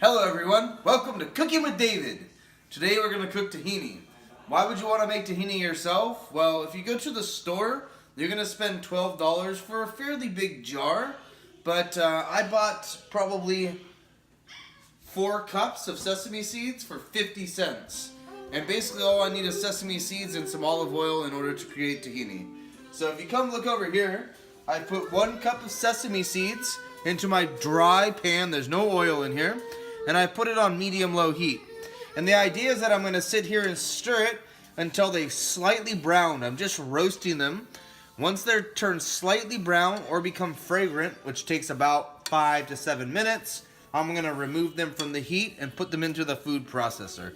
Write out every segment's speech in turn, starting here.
Hello everyone, welcome to Cooking with David. Today we're going to cook tahini. Why would you want to make tahini yourself? Well, if you go to the store, you're going to spend $12 for a fairly big jar. But I bought probably 4 cups of sesame seeds for 50 cents. And basically all I need is sesame seeds and some olive oil in order to create tahini. So if you come look over here, I put 1 cup of sesame seeds into my dry pan. There's no oil in here. And I put it on medium-low heat. And the idea is that I'm going to sit here and stir it until they slightly brown. I'm just roasting them. Once they're turned slightly brown or become fragrant, which takes about 5 to 7 minutes, I'm going to remove them from the heat and put them into the food processor.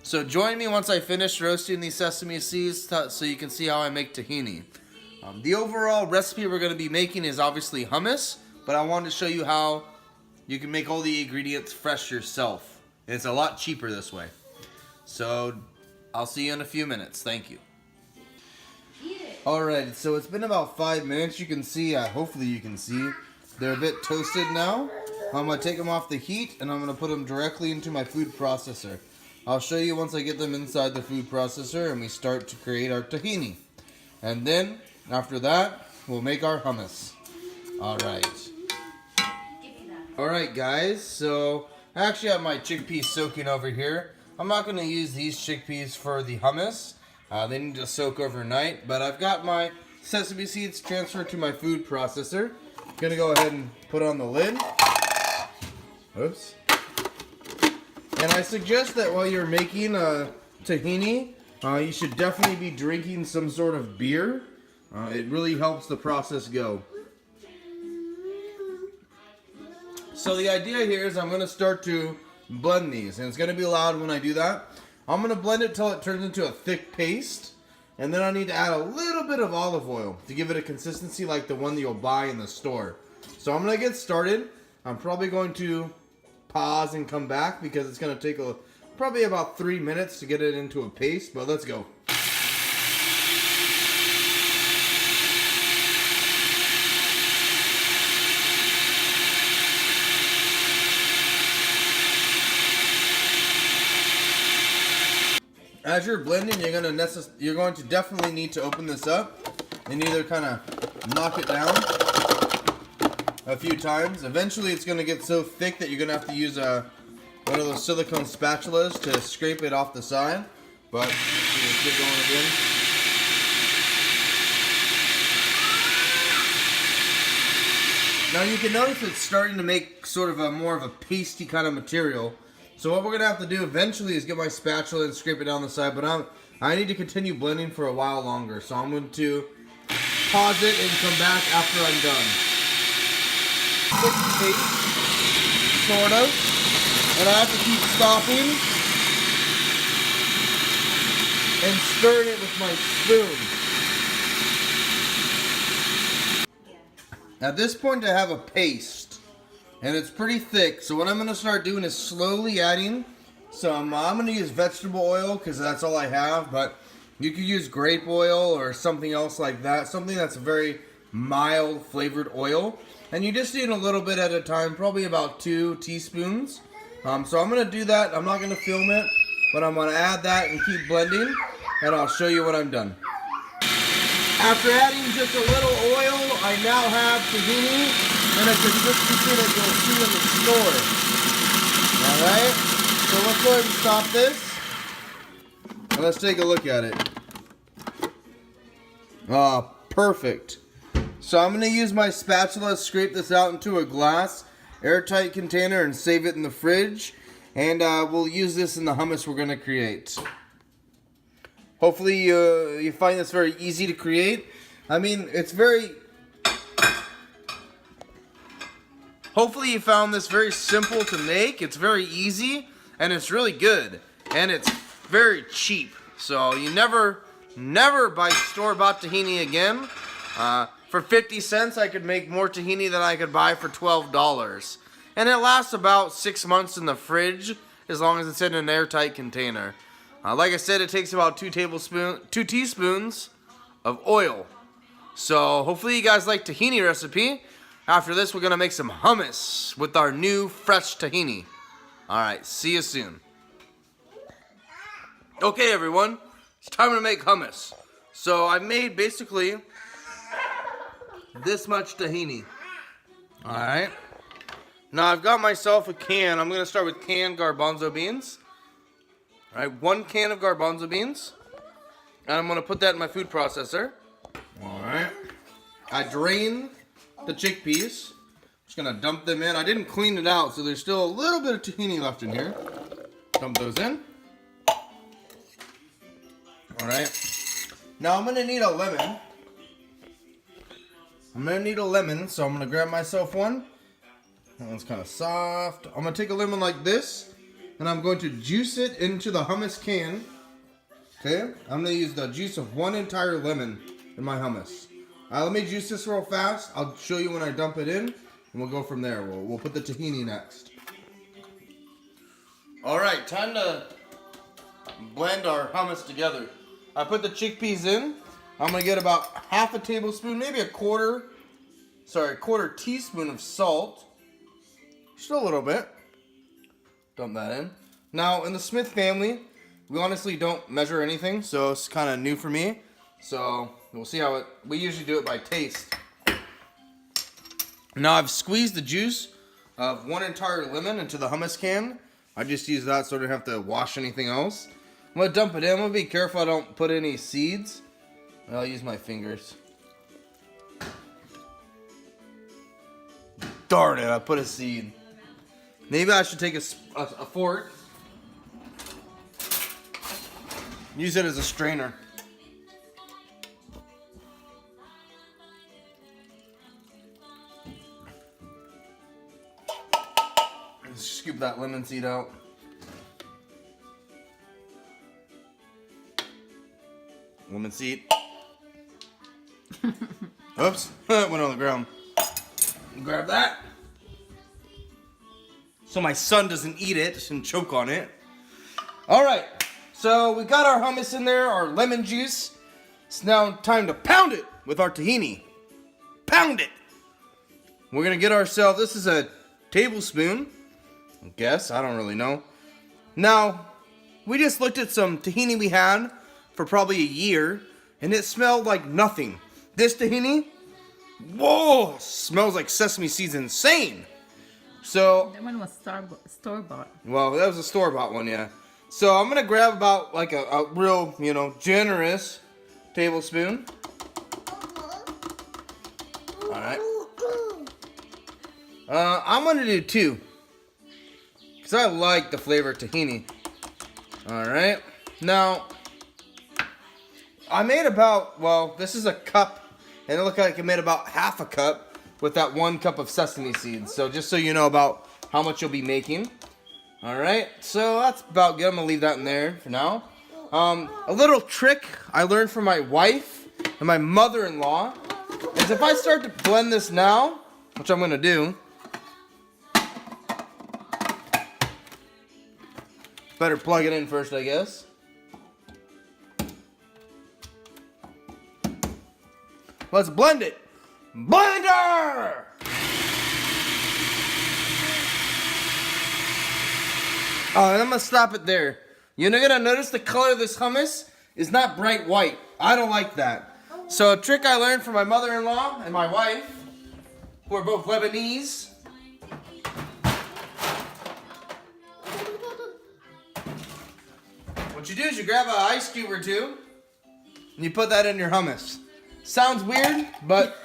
So join me once I finish roasting these sesame seeds so you can see how I make tahini. The overall recipe we're going to be making is obviously hummus, but I wanted to show you how you can make all the ingredients fresh yourself. And it's a lot cheaper this way. So I'll see you in a few minutes. Thank you. Alright, so it's been about 5 minutes. You can see, hopefully you can see, they're a bit toasted now. I'm going to take them off the heat and I'm going to put them directly into my food processor. I'll show you once I get them inside the food processor and we start to create our tahini. And then, after that, we'll make our hummus. Alright. Alright guys, so I actually have my chickpeas soaking over here. I'm not going to use these chickpeas for the hummus. They need to soak overnight, but I've got my sesame seeds transferred to my food processor. I'm going to go ahead and put on the lid. Oops. And I suggest that while you're making tahini, you should definitely be drinking some sort of beer. It really helps the process go. So the idea here is I'm going to start to blend these, and it's going to be loud when I do that. I'm going to blend it till it turns into a thick paste, and then I need to add a little bit of olive oil to give it a consistency like the one that you'll buy in the store. So I'm going to get started. I'm probably going to pause and come back because it's going to take probably about 3 minutes to get it into a paste, but let's go. As you're blending, you're going to definitely need to open this up and either kind of knock it down a few times. Eventually, it's going to get so thick that you're going to have to use one of those silicone spatulas to scrape it off the side. But let's get going again. Now you can notice it's starting to make sort of more of a pasty kind of material. So what we're going to have to do eventually is get my spatula and scrape it down the side, but I need to continue blending for a while longer. So I'm going to pause it and come back after I'm done. Quick paste, sort of, and I have to keep stopping and stirring it with my spoon. At this point I have a paste. And it's pretty thick, so what I'm going to start doing is slowly adding some, I'm going to use vegetable oil because that's all I have, but you could use grape oil or something else like that, something that's a very mild flavored oil. And you just need a little bit at a time, probably about 2 teaspoons. So I'm going to do that. I'm not going to film it, but I'm going to add that and keep blending, and I'll show you when I'm done. After adding just a little oil, I now have tahini and a consistency that you'll see in the store. Alright, so let's go ahead and stop this. And let's take a look at it. Ah, perfect. So I'm going to use my spatula to scrape this out into a glass, airtight container and save it in the fridge. And we'll use this in the hummus we're going to create. Hopefully you find this very easy to create. I mean, it's very... Hopefully you found this very simple to make. It's very easy and it's really good and it's very cheap. So you never buy store-bought tahini again. For 50 cents I could make more tahini than I could buy for $12. And it lasts about 6 months in the fridge as long as it's in an airtight container. Like I said, it takes about 2 teaspoons of oil. So hopefully you guys like tahini recipe. After this, we're going to make some hummus with our new fresh tahini. Alright, see you soon. Okay, everyone. It's time to make hummus. So I made basically this much tahini. Alright. Now I've got myself a can. I'm going to start with canned garbanzo beans. Alright, 1 can of garbanzo beans. And I'm going to put that in my food processor. Alright. I drained the chickpeas. Just going to dump them in. I didn't clean it out, so there's still a little bit of tahini left in here. Dump those in. Alright. Now I'm going to need a lemon. So I'm going to grab myself one. That one's kind of soft. I'm going to take a lemon like this, and I'm going to juice it into the hummus can. Okay? I'm going to use the juice of 1 entire lemon in my hummus. Let me juice this real fast. I'll show you when I dump it in, and we'll go from there. We'll put the tahini next. Alright, time to blend our hummus together. I put the chickpeas in. I'm going to get about half a tablespoon, maybe a quarter teaspoon of salt. Just a little bit. Dump that in. Now, in the Smith family, we honestly don't measure anything, so it's kind of new for me. So, we'll see how we usually do it by taste. Now, I've squeezed the juice of 1 entire lemon into the hummus can. I just use that so I don't have to wash anything else. I'm going to dump it in. I'm going to be careful I don't put any seeds. I'll use my fingers. Darn it, I put a seed. Maybe I should take a fork. Use it as a strainer. Scoop that lemon seed out. Lemon seed. Oops, that went on the ground. Grab that. So my son doesn't eat it and choke on it. Alright, so we got our hummus in there, our lemon juice. It's now time to pound it with our tahini. Pound it! We're gonna get ourselves, this is a tablespoon. I guess, I don't really know. Now, we just looked at some tahini we had for probably a year, and it smelled like nothing. This tahini, whoa, smells like sesame seeds, insane. So that one was store-bought. Well, that was a store-bought one, yeah. So I'm gonna grab about like a real, generous tablespoon. All right. I'm gonna do 2, cause I like the flavor of tahini. All right. Now, I made about, this is a cup, and it looked like I made about half a cup with that 1 cup of sesame seeds. So just so you know about how much you'll be making. Alright, so that's about good. I'm going to leave that in there for now. A little trick I learned from my wife and my mother-in-law is if I start to blend this now, which I'm going to do, better plug it in first, I guess. Let's blend it. Blender! Oh, and I'm gonna stop it there. You're gonna notice the color of this hummus is not bright white. I don't like that. So a trick I learned from my mother-in-law and my wife, who are both Lebanese. What you do is you grab an ice cube or 2, and you put that in your hummus. Sounds weird, but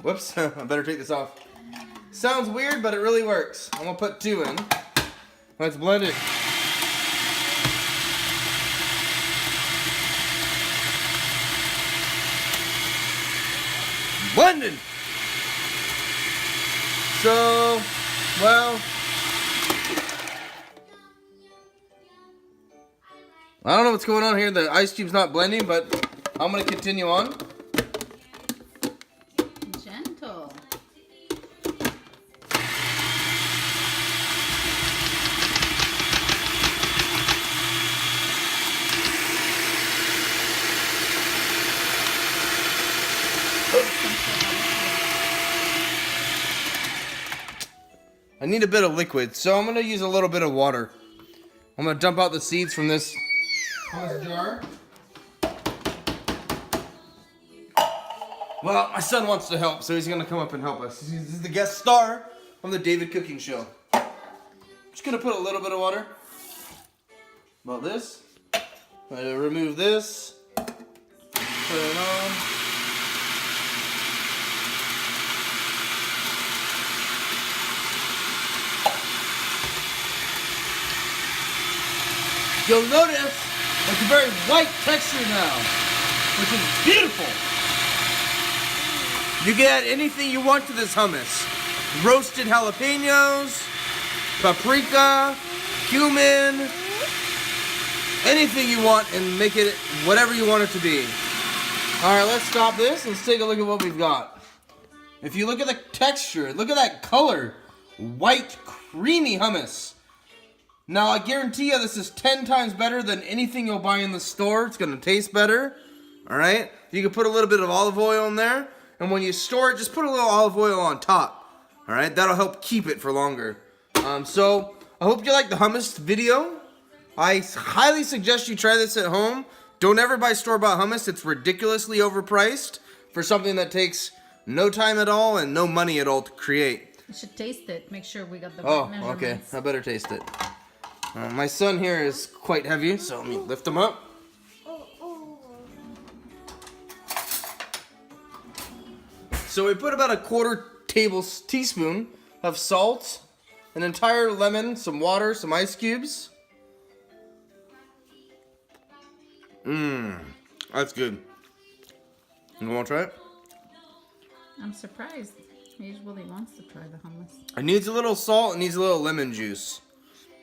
whoops, I better take this off. Sounds weird, but it really works. I'm gonna put 2 in. Let's blend it. Blended. So, I don't know what's going on here. The ice cube's not blending, but I'm gonna continue on. Gentle. I need a bit of liquid, so I'm gonna use a little bit of water. I'm gonna dump out the seeds from this hummus jar. Well, my son wants to help, so he's gonna come up and help us. This is the guest star on the David Cooking Show. Just gonna put a little bit of water. About this. Remove this. Put it on. You'll notice it's a very white texture now, which is beautiful. You can add anything you want to this hummus. Roasted jalapenos, paprika, cumin, anything you want, and make it whatever you want it to be. Alright, let's stop this and let's take a look at what we've got. If you look at the texture, look at that color. White, creamy hummus. Now, I guarantee you this is 10 times better than anything you'll buy in the store. It's going to taste better. Alright? You can put a little bit of olive oil in there. And when you store it, just put a little olive oil on top. Alright? That'll help keep it for longer. So, I hope you like the hummus video. I highly suggest you try this at home. Don't ever buy store-bought hummus. It's ridiculously overpriced for something that takes no time at all and no money at all to create. You should taste it. Make sure we got the right measurements. Okay. I better taste it. My son here is quite heavy, so let me lift him up. So we put about a quarter teaspoon of salt, an entire lemon, some water, some ice cubes. That's good. You want to try it? I'm surprised. He usually wants to try the hummus. It needs a little salt, it needs a little lemon juice.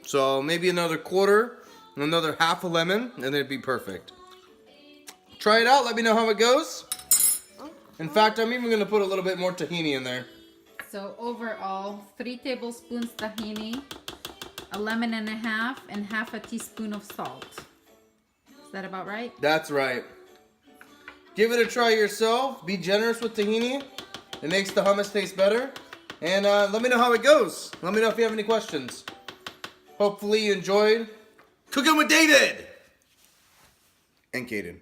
So maybe another quarter, and another half a lemon, and it'd be perfect. Try it out, let me know how it goes. In fact, I'm even going to put a little bit more tahini in there. So overall, 3 tablespoons tahini, a lemon and a half, and half a teaspoon of salt. Is that about right? That's right. Give it a try yourself. Be generous with tahini. It makes the hummus taste better. And let me know how it goes. Let me know if you have any questions. Hopefully you enjoyed Cooking with David and Kaden.